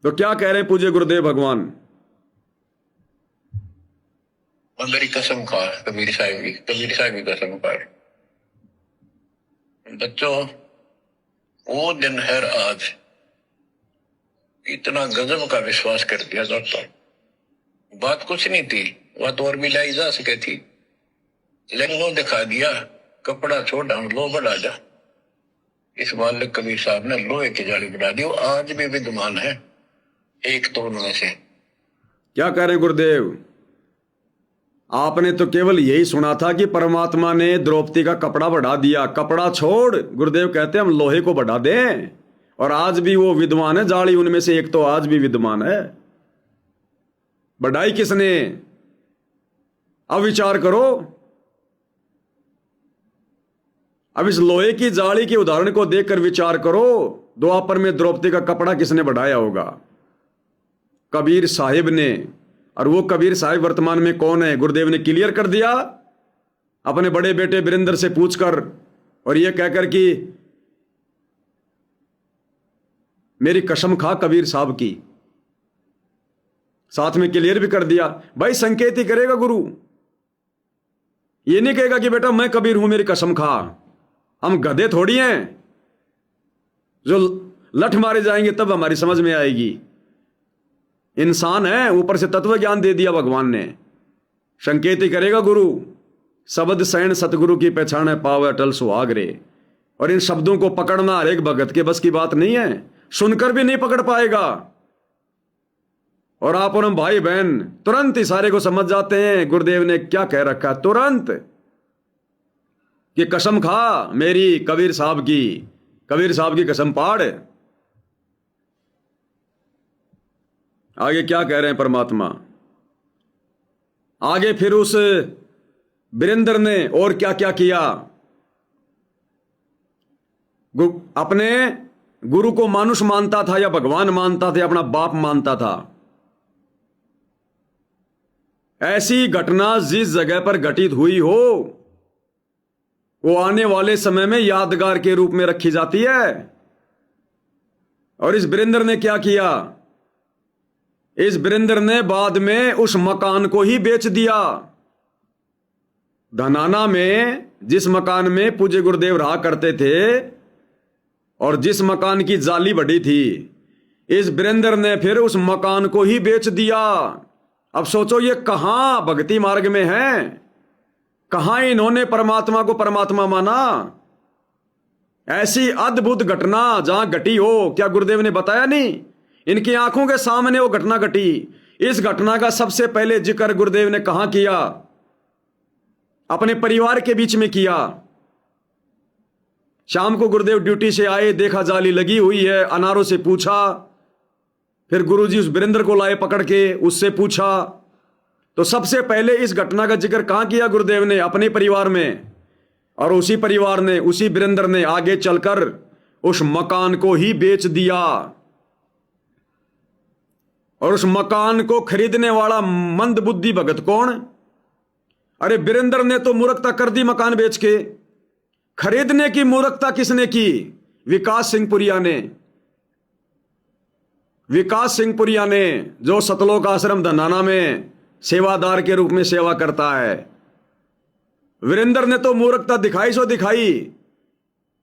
तो क्या कह रहे हैं पूज्य गुरुदेव भगवान? और मेरी कसम खा कबीर साहिब की कसम खा बच्चों, वो दिन है आज। इतना गजब का विश्वास कर दिया दोस्तों। बात कुछ नहीं थी, बात और भी लाई जा सके थी, लेकिन वो दिखा दिया कपड़ा छोड़ हम लो बढ़ा जा। इस बालक कबीर साहब ने लोहे की जाली बढ़ा दी। वो आज भी विद्यमान है, एक तो उनमें से। क्या कह रहे हैं गुरुदेव? आपने तो केवल यही सुना था कि परमात्मा ने द्रौपदी का कपड़ा बढ़ा दिया। कपड़ा छोड़, गुरुदेव कहते हैं हम लोहे को बढ़ा दें, और आज भी वो विद्वान है। जाली उनमें से एक तो आज भी विद्वान है। बढ़ाई किसने? अब विचार करो। अब इस लोहे की जाली के उदाहरण को देखकर विचार करो, द्वापर में द्रौपदी का कपड़ा किसने बढ़ाया होगा? कबीर साहिब ने। और वो कबीर साहिब वर्तमान में कौन है? गुरुदेव ने क्लियर कर दिया अपने बड़े बेटे वीरेंद्र से पूछकर, और ये कहकर कि मेरी कसम खा कबीर साहब की। साथ में क्लियर भी कर दिया, भाई संकेत ही करेगा गुरु। ये नहीं कहेगा कि बेटा मैं कबीर हूं मेरी कसम खा। हम गधे थोड़ी हैं जो लठ मारे जाएंगे तब हमारी समझ में आएगी। इंसान है, ऊपर से तत्व ज्ञान दे दिया भगवान ने। संकेत ही करेगा गुरु। शब्द सैन सतगुरु की पहचान है, पाव अटल सुहाग रे। और इन शब्दों को पकड़ना हर एक भगत के बस की बात नहीं है, सुनकर भी नहीं पकड़ पाएगा। और आप और हम भाई बहन तुरंत इशारे को समझ जाते हैं गुरुदेव ने क्या कह रखा है। तुरंत कि कसम खा मेरी कबीर साहब की कसम पाड़। आगे क्या कह रहे हैं परमात्मा? आगे फिर उस वीरेंद्र ने और क्या क्या किया? अपने गुरु को मानुष मानता था या भगवान मानता था या अपना बाप मानता था? ऐसी घटना जिस जगह पर घटित हुई हो वो आने वाले समय में यादगार के रूप में रखी जाती है। और इस वीरेंद्र ने क्या किया? इस वीरेंद्र ने बाद में उस मकान को ही बेच दिया। धनाना में जिस मकान में पूज्य गुरुदेव रहा करते थे और जिस मकान की जाली बढ़ी थी, इस वीरेंद्र ने फिर उस मकान को ही बेच दिया। अब सोचो ये कहां भक्ति मार्ग में है, कहां इन्होंने परमात्मा को परमात्मा माना। ऐसी अद्भुत घटना जहां घटी हो, क्या गुरुदेव ने बताया नहीं? इनकी आंखों के सामने वो घटना घटी। इस घटना का सबसे पहले जिक्र गुरुदेव ने कहां किया? अपने परिवार के बीच में किया। शाम को गुरुदेव ड्यूटी से आए, देखा जाली लगी हुई है, अनारों से पूछा। फिर गुरुजी उस वीरेंद्र को लाए पकड़ के, उससे पूछा। तो सबसे पहले इस घटना का जिक्र कहां किया गुरुदेव ने? अपने परिवार में। और उसी परिवार ने, उसी वीरेंद्र ने आगे चलकर उस मकान को ही बेच दिया। और उस मकान को खरीदने वाला मंदबुद्धि भगत कौन? अरे वीरेंद्र ने तो मूर्खता कर दी मकान बेच के। खरीदने की मूर्खता किसने की? विकास सिंह पुरिया ने। विकास सिंह पुरिया ने, जो सतलोक आश्रम धनाना में सेवादार के रूप में सेवा करता है। वीरेंद्र ने तो मूर्खता दिखाई सो दिखाई।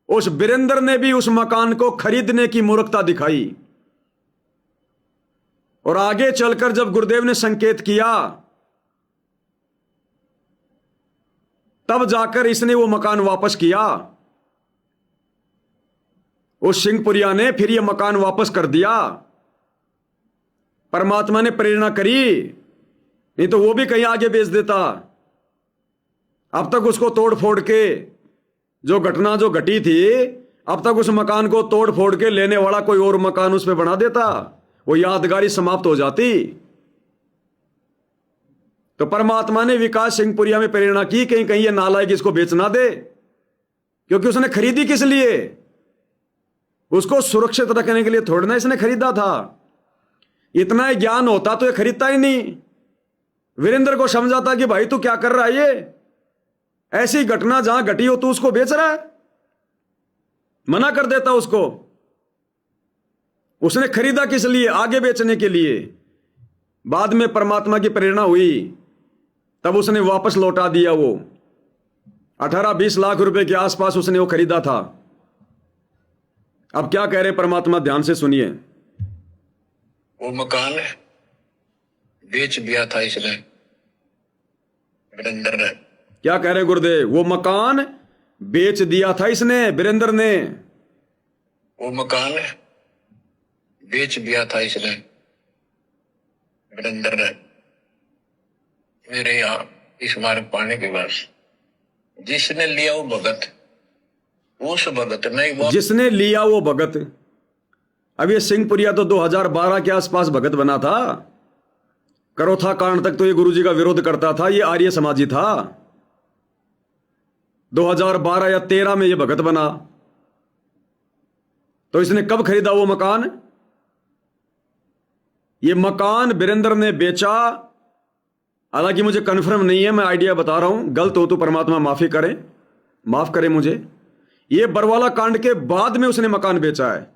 उस वीरेंद्र ने भी उस मकान को खरीदने की मूर्खता दिखाई। और आगे चलकर जब गुरुदेव ने संकेत किया तब जाकर इसने वो मकान वापस किया। उस सिंहपुरिया ने फिर ये मकान वापस कर दिया। परमात्मा ने प्रेरणा करी, नहीं तो वो भी कहीं आगे बेच देता। अब तक उसको तोड़ फोड़ के जो घटना जो घटी थी, अब तक उस मकान को तोड़ फोड़ के लेने वाला कोई और मकान उस पर बना देता, वो यादगारी समाप्त हो जाती। तो परमात्मा ने विकास सिंहपुरिया में प्रेरणा की, कहीं कहीं ये नालायक इसको बेच ना दे, क्योंकि उसने खरीदी किस लिए? उसको सुरक्षित रखने के लिए थोड़ा ना इसने खरीदा था। इतना ही ज्ञान होता तो ये खरीदता ही नहीं। वीरेंद्र को समझाता कि भाई तू क्या कर रहा है, ये ऐसी घटना जहां घटी हो तू उसको बेच रहा है। मना कर देता उसको। उसने खरीदा किस लिए? आगे बेचने के लिए। बाद में परमात्मा की प्रेरणा हुई तब उसने वापस लौटा दिया। वो 18-20 लाख रुपए के आसपास उसने वो खरीदा था। अब क्या कह रहे परमात्मा, ध्यान से सुनिए। वो मकान बेच दिया था इसने, वीरेंद्र ने। क्या कह रहे गुरुदेव? वो मकान बेच दिया था इसने, वीरेंद्र ने। वो मकान बेच दिया था इसने, वीरेंद्र ने। मेरे यहाँ इस मार्ग पाने के बाद जिसने लिया वो भगत, उस भगत ने जिसने लिया वो भगत। अब ये सिंहपुरिया तो 2012 के आसपास भगत बना था। करोथा कांड तक तो ये गुरुजी का विरोध करता था, ये आर्य समाजी था। 2012 या 13 में ये भगत बना। तो इसने कब खरीदा वो मकान? ये मकान वीरेंद्र ने बेचा। हालांकि मुझे कन्फर्म नहीं है, मैं आइडिया बता रहा हूं, गलत हो तो परमात्मा माफी करे, माफ करे मुझे। ये बरवाला कांड के बाद में उसने मकान बेचा है।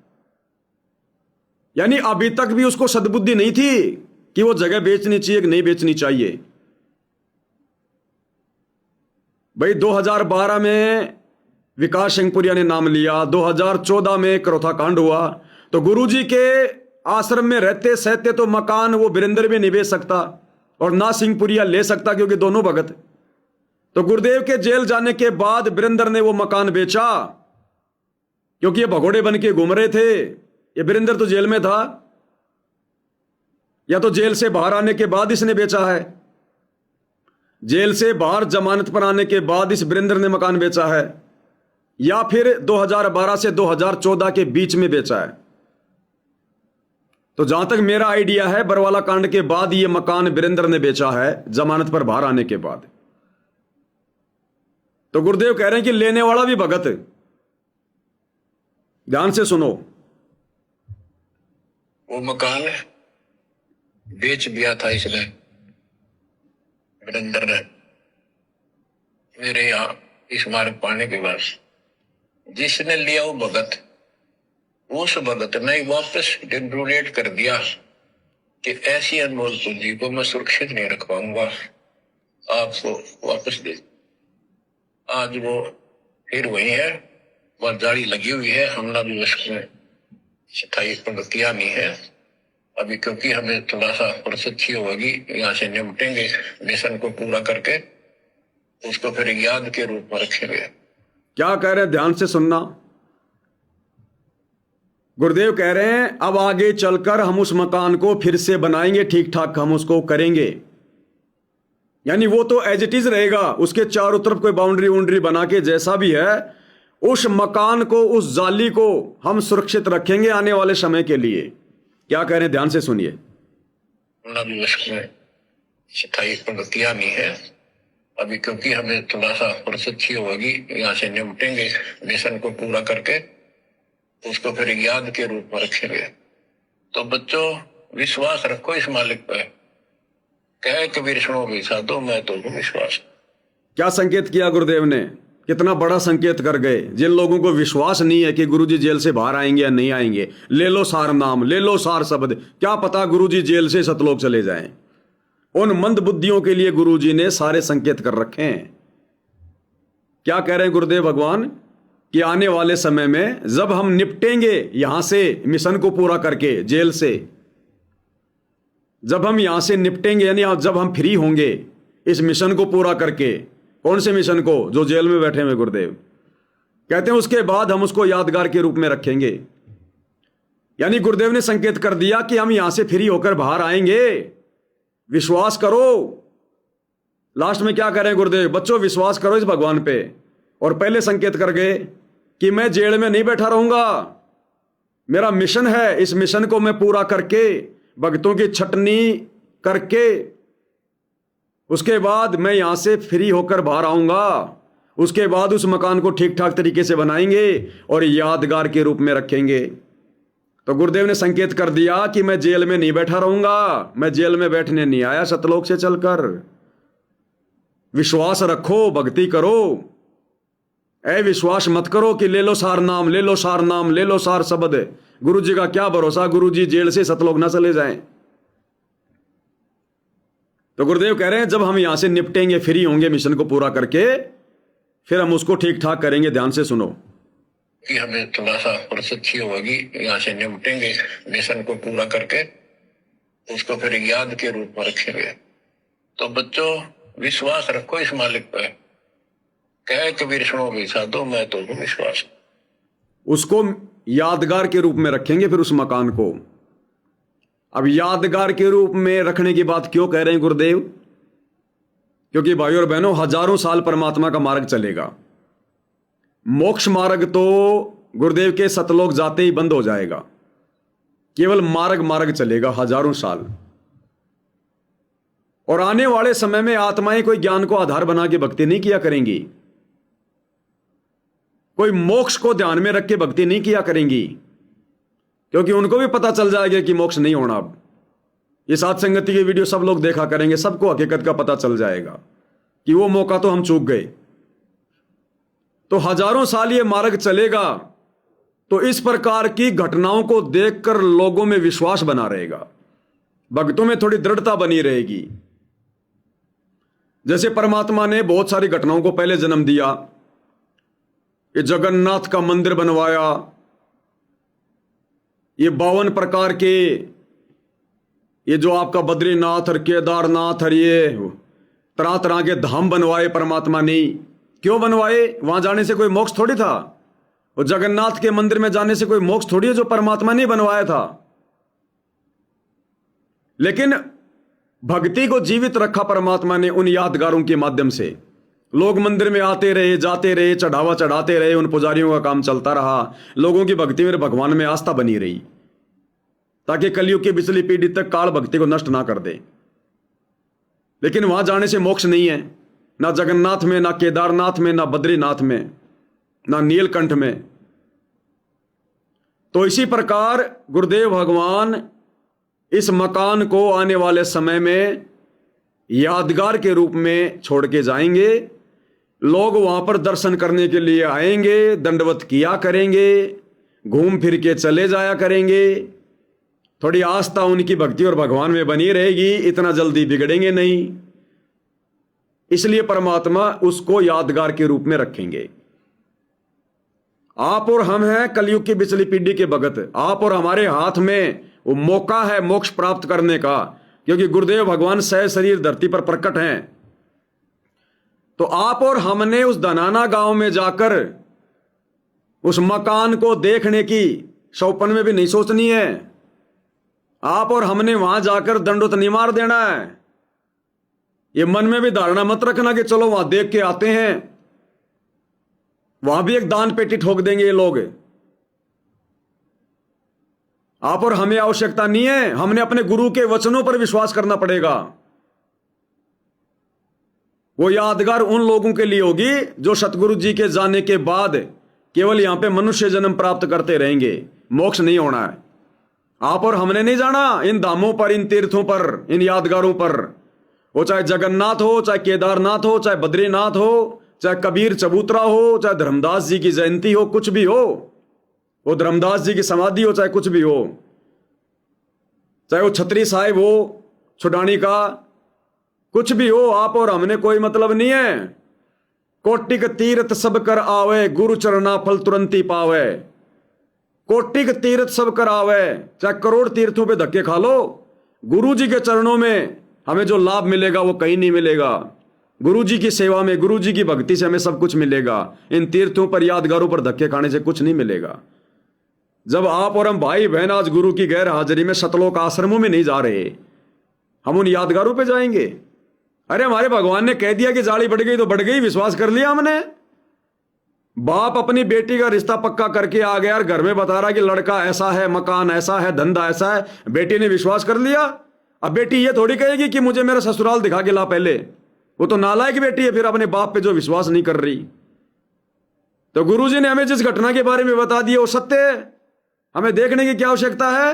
यानी अभी तक भी उसको सद्बुद्धि नहीं थी कि वो जगह बेचनी चाहिए कि नहीं बेचनी चाहिए। भाई 2012 में विकास सिंहपुरिया ने नाम लिया, 2014 में करोथा कांड हुआ, तो गुरुजी के आश्रम में रहते सहते तो मकान वो वीरेंद्र भी नहीं बेच सकता और ना सिंहपुरिया ले सकता, क्योंकि दोनों भगत। तो गुरुदेव के जेल जाने के बाद वीरेंद्र ने वो मकान बेचा, क्योंकि ये भगोड़े बन के घूम रहे थे। ये वीरेंद्र तो जेल में था, या तो जेल से बाहर आने के बाद इसने बेचा है। जेल से बाहर जमानत पर आने के बाद इस वीरेंद्र ने मकान बेचा है, या फिर 2012 से 2014 के बीच में बेचा है। तो जहां तक मेरा आइडिया है, बरवाला कांड के बाद ये मकान वीरेंद्र ने बेचा है, जमानत पर बाहर आने के बाद। तो गुरुदेव कह रहे हैं कि लेने वाला भी भगत। ध्यान से सुनो। वो मकान बेच दिया था इसने, वीरेंद्र ने। मेरे यहाँ इस मार्ग पाने के बाद जिसने लिया वो भगत, उस भगत ने वापस डोनेट कर दिया कि ऐसी अनमोल पूंजी को मैं सुरक्षित नहीं रख पाऊंगा, आपको वापस दे। आज वो फिर वही है, वह जाली लगी हुई है। हमने भी उसमें स्थायी किया नहीं है अभी, क्योंकि हमें थोड़ा सा फुर्सत ही होगी। यहाँ से निपटेंगे, मिशन को पूरा करके उसको फिर याद के रूप में रखेंगे। क्या कह रहे हैं? ध्यान से सुनना। गुरुदेव कह रहे हैं अब आगे चलकर हम उस मकान को फिर से बनाएंगे, ठीक ठाक हम उसको करेंगे। यानी वो तो एज इट इज रहेगा, उसके चारों तरफ कोई बाउंड्री वाउंड्री बना के जैसा भी है, उस मकान को, उस जाली को हम सुरक्षित रखेंगे आने वाले समय के लिए। क्या कह रहे हैं? ध्यान से सुनिए। भी उसमें स्थायी किया नहीं है अभी, क्योंकि हमें थोड़ा सा फुर्सत ही होगी। यहाँ से निपटेंगे, मिशन को पूरा करके उसको फिर याद के रूप में रखेंगे। तो बच्चों, विश्वास रखो इस मालिक पे। कहे कबीर सुनो भी साधो, मैं तो विश्वास। क्या संकेत किया गुरुदेव ने? कितना बड़ा संकेत कर गए। जिन लोगों को विश्वास नहीं है कि गुरुजी जेल से बाहर आएंगे या नहीं आएंगे, ले लो सार नाम, ले लो सार शब्द, क्या पता गुरुजी जेल से सतलोक चले जाएं। उन मंद बुद्धियों के लिए गुरुजी ने सारे संकेत कर रखे हैं। क्या कह रहे हैं गुरुदेव भगवान कि आने वाले समय में जब हम निपटेंगे यहां से मिशन को पूरा करके, जेल से जब हम यहां से निपटेंगे, यानी जब हम फ्री होंगे इस मिशन को पूरा करके। कौन से मिशन को? जो जेल में बैठे हुए गुरुदेव कहते हैं, उसके बाद हम उसको यादगार के रूप में रखेंगे। यानी गुरुदेव ने संकेत कर दिया कि हम यहां से फ्री होकर बाहर आएंगे, विश्वास करो। लास्ट में क्या करें गुरुदेव? बच्चों विश्वास करो इस भगवान पे। और पहले संकेत कर गए कि मैं जेल में नहीं बैठा रहूंगा, मेरा मिशन है, इस मिशन को मैं पूरा करके भक्तों की छटनी करके उसके बाद मैं यहां से फ्री होकर बाहर आऊंगा। उसके बाद उस मकान को ठीक ठाक तरीके से बनाएंगे और यादगार के रूप में रखेंगे। तो गुरुदेव ने संकेत कर दिया कि मैं जेल में नहीं बैठा रहूंगा, मैं जेल में बैठने नहीं आया, सतलोक से चलकर। विश्वास रखो, भक्ति करो, विश्वास मत करो कि ले लो सार नाम, ले लो सार नाम, ले लो सार शब्द। गुरु जी का क्या भरोसा, गुरु जी जेल से सतलोक ना चले जाएं। तो गुरुदेव कह रहे हैं जब हम यहां से निपटेंगे, फ्री होंगे मिशन को पूरा करके, फिर हम उसको ठीक ठाक करेंगे। ध्यान से सुनो कि हमें थोड़ा सा प्रसिद्धि होगी, यहाँ से निपटेंगे, मिशन को पूरा करके उसको फिर याद के रूप में रखेंगे। तो बच्चों विश्वास रखो इस मालिक पे। कहे कबीर सुनो भी साधो मैं तो विश्वास। उसको यादगार के रूप में रखेंगे फिर उस मकान को। अब यादगार के रूप में रखने की बात क्यों कह रहे हैं गुरुदेव? क्योंकि भाइयों और बहनों हजारों साल परमात्मा का मार्ग चलेगा। मोक्ष मार्ग तो गुरुदेव के सतलोक जाते ही बंद हो जाएगा, केवल मार्ग चलेगा हजारों साल। और आने वाले समय में आत्माएं कोई ज्ञान को आधार बना के भक्ति नहीं किया करेंगी, कोई मोक्ष को ध्यान में रख के भक्ति नहीं किया करेंगी, क्योंकि उनको भी पता चल जाएगा कि मोक्ष नहीं होना। अब ये साथ संगति के वीडियो सब लोग देखा करेंगे, सबको हकीकत का पता चल जाएगा कि वो मौका तो हम चूक गए। तो हजारों साल ये मार्ग चलेगा, तो इस प्रकार की घटनाओं को देखकर लोगों में विश्वास बना रहेगा, भक्तों में थोड़ी दृढ़ता बनी रहेगी। जैसे परमात्मा ने बहुत सारी घटनाओं को पहले जन्म दिया, ये जगन्नाथ का मंदिर बनवाया, ये 52 प्रकार के, ये जो आपका बद्रीनाथ और केदारनाथ और ये तरह तरह के धाम बनवाए परमात्मा ने। क्यों बनवाए? वहां जाने से कोई मोक्ष थोड़ी था, वो जगन्नाथ के मंदिर में जाने से कोई मोक्ष थोड़ी है जो परमात्मा ने बनवाया था। लेकिन भक्ति को जीवित रखा परमात्मा ने उन यादगारों के माध्यम से। लोग मंदिर में आते रहे, जाते रहे, चढ़ावा चढ़ाते रहे, उन पुजारियों का काम चलता रहा, लोगों की भक्ति में भगवान में आस्था बनी रही, ताकि कलयुग की पिछली पीढ़ी तक काल भक्ति को नष्ट ना कर दे। लेकिन वहां जाने से मोक्ष नहीं है, ना जगन्नाथ में, ना केदारनाथ में, ना बद्रीनाथ में, ना नीलकंठ में। तो इसी प्रकार गुरुदेव भगवान इस मकान को आने वाले समय में यादगार के रूप में छोड़ के जाएंगे। लोग वहां पर दर्शन करने के लिए आएंगे, दंडवत किया करेंगे, घूम फिर के चले जाया करेंगे। थोड़ी आस्था उनकी भक्ति और भगवान में बनी रहेगी, इतना जल्दी बिगड़ेंगे नहीं। इसलिए परमात्मा उसको यादगार के रूप में रखेंगे। आप और हम हैं कलयुग की पिछली पीढ़ी के भगत। आप और हमारे हाथ में वो मौका है मोक्ष प्राप्त करने का, क्योंकि गुरुदेव भगवान सह शरीर धरती पर प्रकट हैं। तो आप और हमने उस धनाना गांव में जाकर उस मकान को देखने की सौपन में भी नहीं सोचनी है। आप और हमने वहां जाकर दंडोत नहीं मार देना है। ये मन में भी धारणा मत रखना कि चलो वहां देख के आते हैं, वहां भी एक दान पेटी ठोक देंगे ये लोग। आप और हमें आवश्यकता नहीं है, हमने अपने गुरु के वचनों पर विश्वास करना पड़ेगा। वो यादगार उन लोगों के लिए होगी जो सतगुरु जी के जाने के बाद केवल यहां पे मनुष्य जन्म प्राप्त करते रहेंगे, मोक्ष नहीं होना है। आप और हमने नहीं जाना इन धामों पर, इन तीर्थों पर, इन यादगारों पर। वो चाहे जगन्नाथ हो, चाहे केदारनाथ हो, चाहे बद्रीनाथ हो, चाहे कबीर चबूतरा हो, चाहे धर्मदास जी की जयंती हो, कुछ भी हो, वो धर्मदास जी की समाधि हो, चाहे कुछ भी हो, चाहे वो छतरी साहिब हो छुडानी का, कुछ भी हो, आप और हमने कोई मतलब नहीं है। कोटिक तीर्थ सब कर आवे, गुरु चरणा फल तुरंती पावे। कोटिक तीर्थ सब कर आवे, चाहे करोड़ तीर्थों पे धक्के खा लो, गुरु जी के चरणों में हमें जो लाभ मिलेगा वो कहीं नहीं मिलेगा। गुरु जी की सेवा में, गुरु जी की भक्ति से हमें सब कुछ मिलेगा। इन तीर्थों पर, यादगारों पर धक्के खाने से कुछ नहीं मिलेगा। जब आप और हम भाई बहन आज गुरु की गैर हाजिरी में सतलोक आश्रमों में नहीं जा रहे, हम उन यादगारों पे जाएंगे। अरे हमारे भगवान ने कह दिया कि जाली बढ़ गई तो बढ़ गई, विश्वास कर लिया हमने। बाप अपनी बेटी का रिश्ता पक्का करके आ गया और घर में बता रहा कि लड़का ऐसा है, मकान ऐसा है, धंधा ऐसा है, बेटी ने विश्वास कर लिया। अब बेटी ये थोड़ी कहेगी कि मुझे मेरा ससुराल दिखा के ला पहले। वो तो नालायक बेटी है फिर अपने बाप पे जो विश्वास नहीं कर रही। तो गुरुजी ने हमें जिस घटना के बारे में बता दिया वो सत्य है, हमें देखने की क्या आवश्यकता है?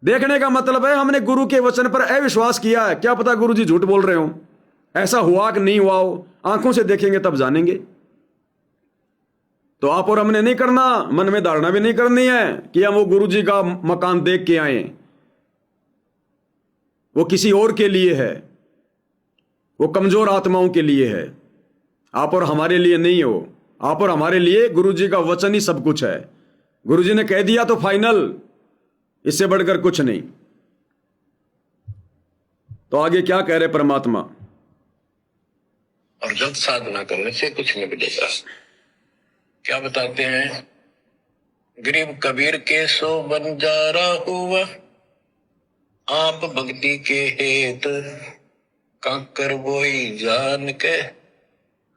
देखने का मतलब है हमने गुरु के वचन पर अविश्वास किया है। क्या पता गुरुजी झूठ बोल रहे हो, ऐसा हुआ कि नहीं हुआ हो, आंखों से देखेंगे तब जानेंगे। तो आप और हमने नहीं करना, मन में धारणा भी नहीं करनी है कि हम वो गुरु जी का मकान देख के आए, वो किसी और के लिए है, वो कमजोर आत्माओं के लिए है, आप और हमारे लिए नहीं हो। आप और हमारे लिए गुरु जी का वचन ही सब कुछ है। गुरु जी ने कह दिया तो फाइनल, इससे बढ़कर कुछ नहीं। तो आगे क्या कह रहे परमात्मा? और जब साधना करने से कुछ नहीं मिलेगा। क्या बताते हैं? गरीब कबीर के सो बंजारा हुआ, आप भक्ति के हेत काकर बोई जान के,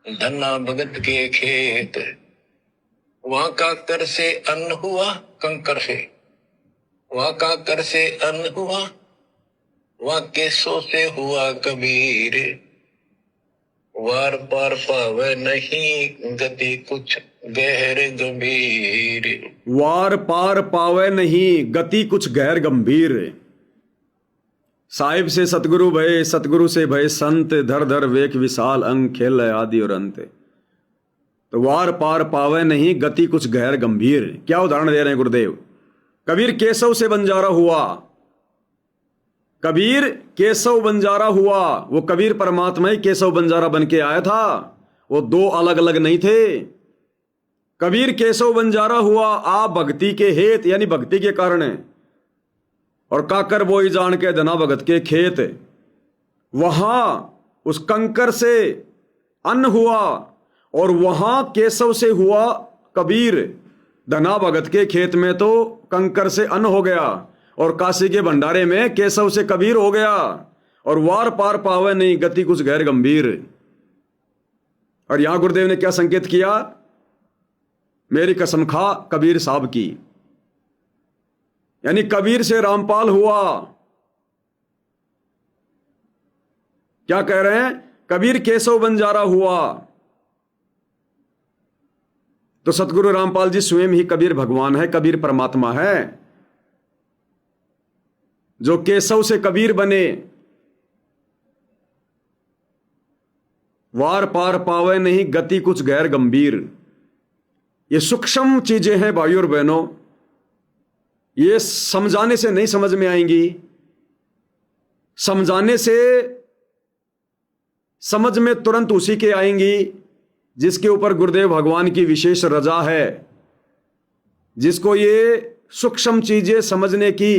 धना भगत के खेत। वहां काकर से अन्न हुआ, कंकर से। वहां काकर से अन्न हुआ, वहां केसों से हुआ कबीर। वार पार पावे नहीं गति कुछ गहर गंभीर। वार पार पावे नहीं गति कुछ गैर गंभीर। साहिब से सतगुरु भय, सतगुरु से भय संत, धर धर वेक विशाल अंग, खेल है आदि और अंत। तो वार पार पावे नहीं गति कुछ गैर गंभीर। क्या उदाहरण दे रहे हैं गुरुदेव? कबीर केशव से बंजारा हुआ, कबीर केशव बंजारा हुआ। वो कबीर परमात्मा ही केशव बंजारा बन के आया था, वो दो अलग अलग नहीं थे। कबीर केशव बंजारा हुआ आप भक्ति के हेत, यानी भक्ति के कारण है। और काकर बोई जान के धना भगत के खेत। वहां उस कंकर से अन्न हुआ और वहां केशव से हुआ कबीर। धना भगत के खेत में तो कंकर से अन्न हो गया और काशी के भंडारे में केशव से कबीर हो गया। और वार पार पावे नहीं गति कुछ गैर गंभीर। और यहां गुरुदेव ने क्या संकेत किया? मेरी कसम खा कबीर साहब की, यानी कबीर से रामपाल हुआ। क्या कह रहे हैं? कबीर केशव बंजारा हुआ। तो सतगुरु रामपाल जी स्वयं ही कबीर भगवान है, कबीर परमात्मा है, जो केशव से कबीर बने। वार पार पावे नहीं गति कुछ गैर गंभीर। ये सूक्ष्म चीजें हैं भाइयों और बहनों, ये समझाने से नहीं समझ में आएंगी। समझाने से समझ में तुरंत उसी के आएंगी जिसके ऊपर गुरुदेव भगवान की विशेष रजा है, जिसको ये सूक्ष्म चीजें समझने की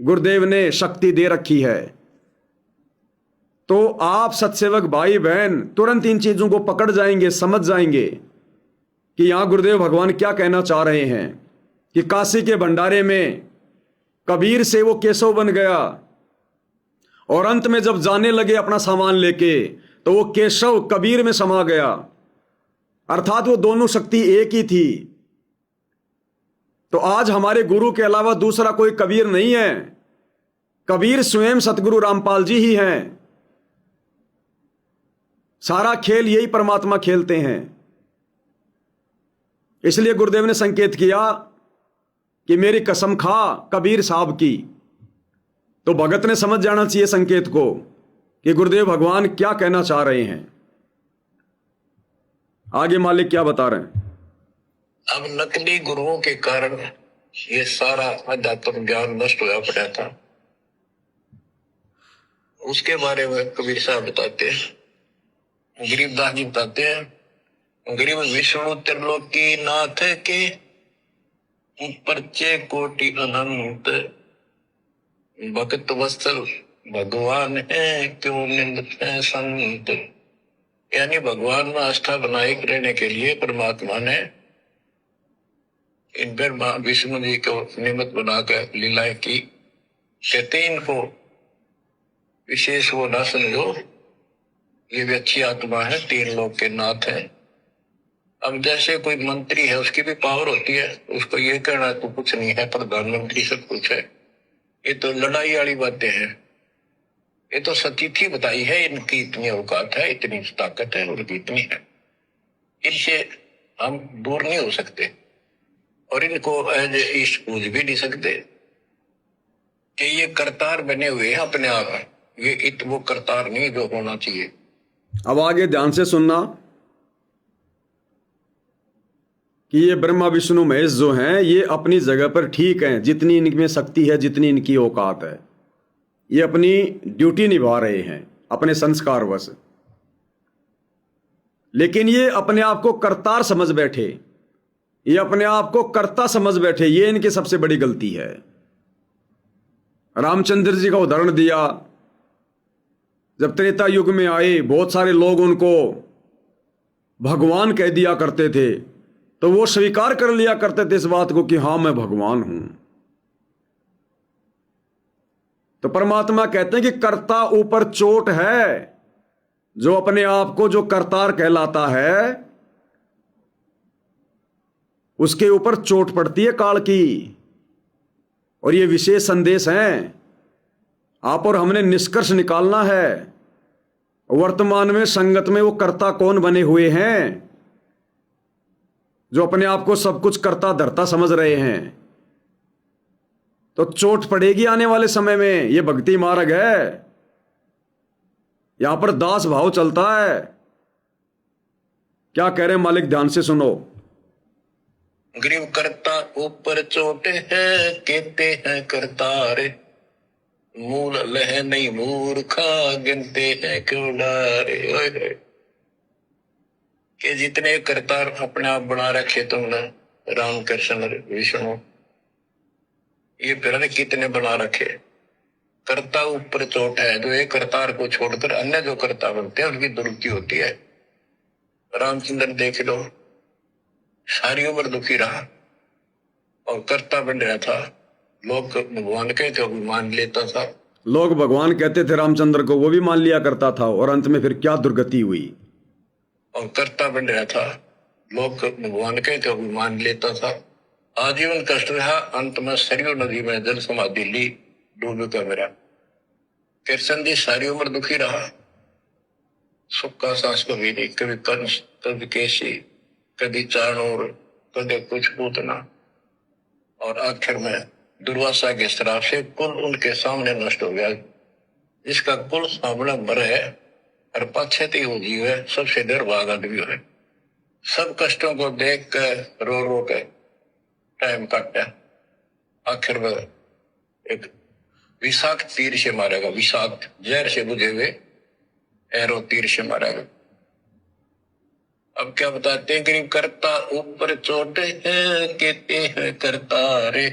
गुरुदेव ने शक्ति दे रखी है। तो आप सत्सेवक भाई बहन तुरंत इन चीजों को पकड़ जाएंगे, समझ जाएंगे कि यहां गुरुदेव भगवान क्या कहना चाह रहे हैं। कि काशी के भंडारे में कबीर से वो केशव बन गया और अंत में जब जाने लगे अपना सामान लेके तो वो केशव कबीर में समा गया। अर्थात वो दोनों शक्ति एक ही थी। तो आज हमारे गुरु के अलावा दूसरा कोई कबीर नहीं है। कबीर स्वयं सतगुरु रामपाल जी ही हैं। सारा खेल यही परमात्मा खेलते हैं। इसलिए गुरुदेव ने संकेत किया कि मेरी कसम खा कबीर साहब की। तो भगत ने समझ जाना चाहिए संकेत को कि गुरुदेव भगवान क्या कहना चाह रहे हैं। आगे मालिक क्या बता रहे हैं? अब नकली गुरुओं के कारण ये सारा अध्यात्म ज्ञान नष्ट होया पड़ा था। उसके बारे में कबीर साहब बताते हैं, गरीबदास जी बताते हैं, गरीब विष्णु त्रिलोकी नाथ के परचे कोटि अनंत, भक्त वत्सल भगवान है क्यों निंदते हैं संत। यानी भगवान में आस्था बनाए रहने के लिए परमात्मा ने इन पर विष्णु जी को निमित्त बनाकर लीलाएं की। कहते इनको विशेष वो ना समझो, ये भी अच्छी आत्मा है, तीन लोग के नाथ है। अब जैसे कोई मंत्री है उसकी भी पावर होती है, उसको ये कहना तो कुछ नहीं है, प्रधानमंत्री सब कुछ है। ये तो लड़ाई वाली बातें हैं। ये तो सतीथी बताई है, इनकी इतनी औकात है, इतनी ताकत है, उनकी इतनी है। इनसे हम दूर नहीं हो सकते और इनको एज ईस्ट पूज भी नहीं सकते कि ये करतार बने हुए हैं अपने आप। ये वो करतार नहीं जो होना चाहिए। अब आगे ध्यान से सुनना। कि ये ब्रह्मा विष्णु महेश जो हैं ये अपनी जगह पर ठीक हैं, जितनी इनमें शक्ति है, जितनी इनकी औकात है, ये अपनी ड्यूटी निभा रहे हैं अपने संस्कारवश। लेकिन ये अपने आप को करतार समझ बैठे, ये अपने आप को कर्ता समझ बैठे, ये इनकी सबसे बड़ी गलती है। रामचंद्र जी का उदाहरण दिया, जब त्रेता युग में आए बहुत सारे लोग उनको भगवान कह दिया करते थे, तो वो स्वीकार कर लिया करते थे इस बात को कि हां मैं भगवान हूं। तो परमात्मा कहते हैं कि कर्ता ऊपर चोट है, जो अपने आप को जो करतार कहलाता है उसके ऊपर चोट पड़ती है काल की। और ये विशेष संदेश हैं, आप और हमने निष्कर्ष निकालना है वर्तमान में संगत में वो कर्ता कौन बने हुए हैं, जो अपने आप को सब कुछ कर्ता धर्ता समझ रहे हैं। तो चोट पड़ेगी आने वाले समय में। ये भक्ति मार्ग है, यहां पर दास भाव चलता है। क्या कह रहे हैं मालिक, ध्यान से सुनो। ग्रीव करता ऊपर चोट है, कहते हैं करतार, मूल लह नहीं मूर्खा, गिनते हैं क्यों डारे। ओए होए। कि जितने करतार अपने आप बना रखे तुमने, राम कृष्ण विष्णु, ये फिर कितने बना रखे। कर्ता ऊपर चोट है, जो एक करतार को छोड़कर अन्य जो कर्ता बनते हैं उनकी दुरुक्ति होती है। रामचंद्र देख लो, सारी उम्र दुखी रहा और कर्ता बन रहा था। लोग भगवान कहते हो मान लेता था, लोग भगवान कहते थे रामचंद्र को, वो भी मान लिया करता था। और अंत में फिर क्या दुर्गति हुई। और कर्ता बन रहा था, लोग भगवान कहते हो मान लेता था। आजीवन कष्ट रहा, अंत में सरयू नदी में जल समाधि ली, डूब कर मेरा। कृष्ण जी सारी उम्र दुखी रहा, सुख का सांस कभी नहीं, कभी कंस, कभी केसी, कभी चाणूर, कभी कुछ पूतना। और आखिर में दुर्वासा के श्राप से कुल उनके सामने नष्ट हो गया। जिसका कुल सामने मर है और पछती हो जीव है, सबसे निर्भाग आदमी है। सब कष्टों को देख कर रो रो के टाइम काटा। आखिर में एक विषाक्त तीर से मारेगा, विषाक्त जहर से बुझे हुए एरो तीर से मारेगा। अब क्या बताते हैं, गरीब करता ऊपर चोट है, कहते हैं करता रे,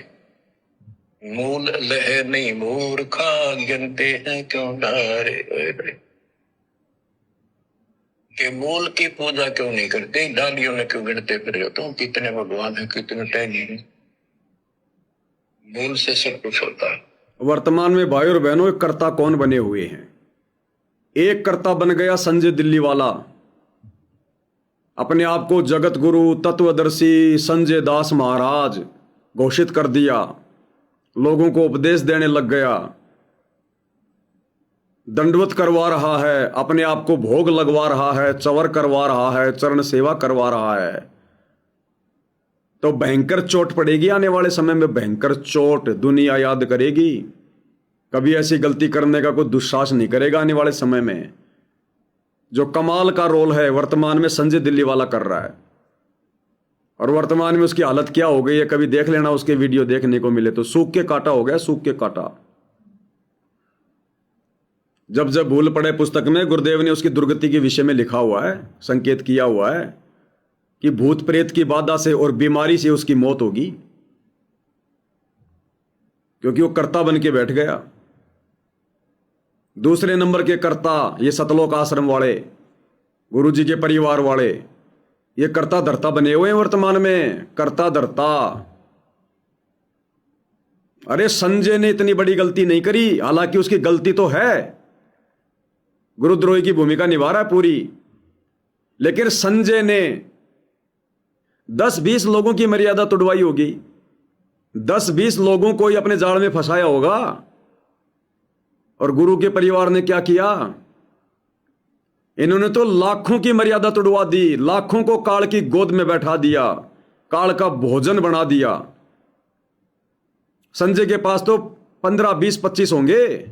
मूल लह नहीं मूर्खा, गिनते हैं क्यों डारे। के मूल की पूजा क्यों नहीं करते, डालियों में क्यों गिनते फिर हो तुम, कितने भगवान है, कितने टहनी है। मूल से सब कुछ होता है। वर्तमान में भाई और बहनों एक कर्ता कौन बने हुए हैं। एक कर्ता बन गया संजय दिल्ली वाला, अपने आप को जगत गुरु तत्वदर्शी संजय दास महाराज घोषित कर दिया, लोगों को उपदेश देने लग गया, दंडवत करवा रहा है, अपने आप को भोग लगवा रहा है, चवर करवा रहा है, चरण सेवा करवा रहा है। तो भयंकर चोट पड़ेगी आने वाले समय में, भयंकर चोट दुनिया याद करेगी। कभी ऐसी गलती करने का कोई दुस्साहस नहीं करेगा आने वाले समय में। जो कमाल का रोल है वर्तमान में संजय दिल्ली वाला कर रहा है, और वर्तमान में उसकी हालत क्या हो गई है कभी देख लेना, उसके वीडियो देखने को मिले तो सूख के काटा हो गया, सूख के काटा। जब जब भूल पड़े पुस्तक में गुरुदेव ने उसकी दुर्गति के विषय में लिखा हुआ है, संकेत किया हुआ है कि भूत प्रेत की बाधा से और बीमारी से उसकी मौत होगी, क्योंकि वो कर्ता बन के बैठ गया। दूसरे नंबर के कर्ता ये सतलोक आश्रम वाले, गुरु जी के परिवार वाले, ये कर्ता धर्ता बने हुए हैं वर्तमान में, कर्ता धर्ता। अरे संजय ने इतनी बड़ी गलती नहीं करी, हालांकि उसकी गलती तो है, गुरुद्रोही की भूमिका निभा रहा है पूरी, लेकिन संजय ने 10-20 लोगों की मर्यादा तोड़वाई होगी, 10-20 लोगों को ही अपने जाल में फंसाया होगा। और गुरु के परिवार ने क्या किया, इन्होंने तो लाखों की मर्यादा तोड़वा दी, लाखों को काल की गोद में बैठा दिया, काल का भोजन बना दिया। संजय के पास तो 15, 20, 25 होंगे,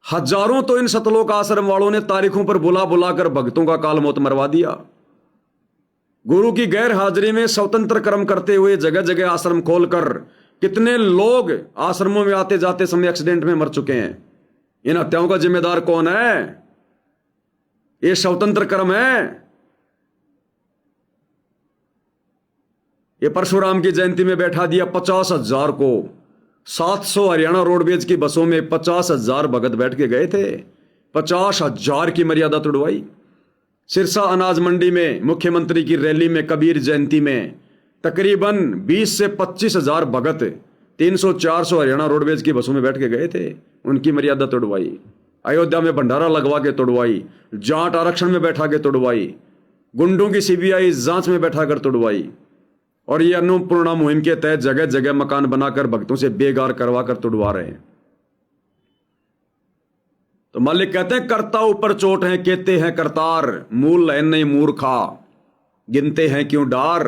हजारों तो इन सतलोक आश्रम वालों ने तारीखों पर बुला बुलाकर भक्तों का काल मौत मरवा दिया। गुरु की गैर हाजिरी में स्वतंत्र कर्म करते हुए जगह जगह आश्रम खोलकर कितने लोग आश्रमों में आते जाते समय एक्सीडेंट में मर चुके हैं। इन हत्याओं का जिम्मेदार कौन है? ये स्वतंत्र कर्म है। ये परशुराम की जयंती में बैठा दिया 50,000 को। 700 हरियाणा रोडवेज की बसों में 50,000 भगत बैठ के गए थे। 50,000 की मर्यादा तोड़वाई। सिरसा अनाज मंडी में मुख्यमंत्री की रैली में कबीर जयंती में तकरीबन 20 से 25,000 भगत 300-400 हरियाणा रोडवेज की बसों में बैठ के गए थे। उनकी मर्यादा तोड़वाई। अयोध्या में भंडारा लगवा के तोड़वाई। जाट आरक्षण में बैठा के तोड़वाई। गुंडों की सीबीआई जांच में बैठाकर तोड़वाई। और ये अन्नपूर्णा मुहिम के तहत जगह जगह मकान बनाकर भक्तों से बेगार करवा कर तोड़वा रहे हैं। तो मालिक कहते हैं करता ऊपर चोट है कहते हैं करतार, मूल है नहीं मूर्खा गिनते हैं क्यों डार।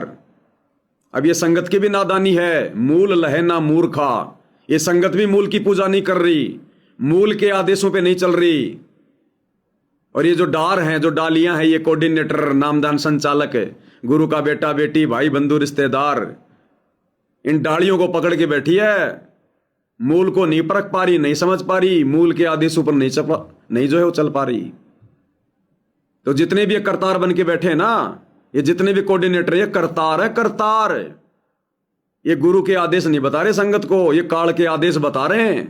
अब ये संगत की भी नादानी है। मूल लहे ना मूर्खा। ये संगत भी मूल की पूजा नहीं कर रही, मूल के आदेशों पे नहीं चल रही। और ये जो डार हैं, जो डालियां हैं, ये कोऑर्डिनेटर, नामदान संचालक, गुरु का बेटा बेटी, भाई बंधु रिश्तेदार, इन डालियों को पकड़ के बैठी है। मूल को नहीं परख पा रही, नहीं समझ पा रही, मूल के आदेशों पर नहीं जो है वो चल पा रही। तो जितने भी ये करतार बन के बैठे हैं ना, ये जितने भी कोऑर्डिनेटर, ये करतार है, करतार। ये गुरु के आदेश नहीं बता रहे संगत को, ये काल के आदेश बता रहे हैं।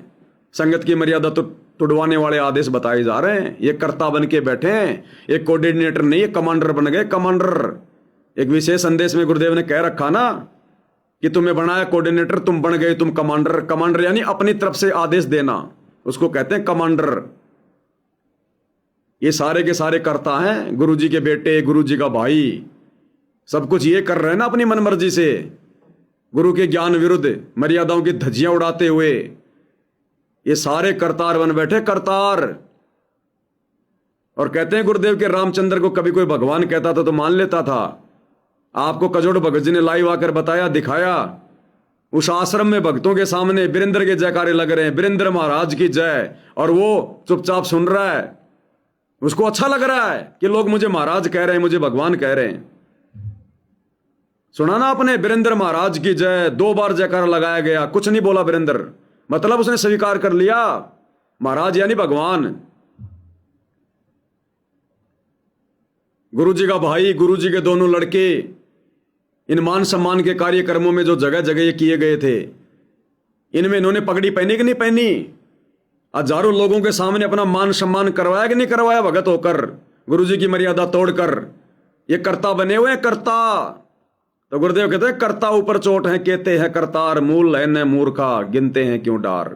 संगत की मर्यादा तो तुड़वाने वाले आदेश बताए जा रहे हैं। ये कर्ता बन के बैठे हैं। ये कोऑर्डिनेटर नहीं, ये कमांडर बन गए, कमांडर। एक विशेष संदेश में गुरुदेव ने कह रखा ना कि तुम्हें बनाया कोऑर्डिनेटर, तुम बन गए तुम कमांडर। कमांडर यानी अपनी तरफ से आदेश देना, उसको कहते हैं कमांडर। ये सारे के सारे कर्ता हैं, गुरु जी के बेटे, गुरु जी का भाई, सब कुछ ये कर रहे हैं ना अपनी मनमर्जी से, गुरु के ज्ञान विरुद्ध मर्यादाओं की धज्जियां उड़ाते हुए। ये सारे करतार बन बैठे, करतार। और कहते हैं गुरुदेव के रामचंद्र को कभी कोई भगवान कहता था तो मान लेता था। आपको कजोड़ भगत जी ने लाइव आकर बताया, दिखाया। उस आश्रम में भक्तों के सामने वीरेंद्र के जयकारे लग रहे हैं, वीरेंद्र महाराज की जय, और वो चुपचाप सुन रहा है। उसको अच्छा लग रहा है कि लोग मुझे महाराज कह रहे हैं, मुझे भगवान कह रहे हैं। सुना ना आपने, वीरेंद्र महाराज की जय, 2 बार जयकारा लगाया गया, कुछ नहीं बोला वीरेंद्र, मतलब उसने स्वीकार कर लिया महाराज यानी भगवान। गुरु जी का भाई, गुरु जी के दोनों लड़के, इन मान सम्मान के कार्यक्रमों में जो जगह जगह ये किए गए थे, इनमें इन्होंने पगड़ी पहनी कि नहीं पहनी? हजारों लोगों के सामने अपना मान सम्मान करवाया कि नहीं करवाया भगत होकर, गुरु जी की मर्यादा तोड़कर? ये कर्ता बने हुए हैं, कर्ता। तो गुरुदेव कहते हैं करता ऊपर चोट है कहते हैं करतार, मूल है न मूर्खा गिनते हैं क्यों डार।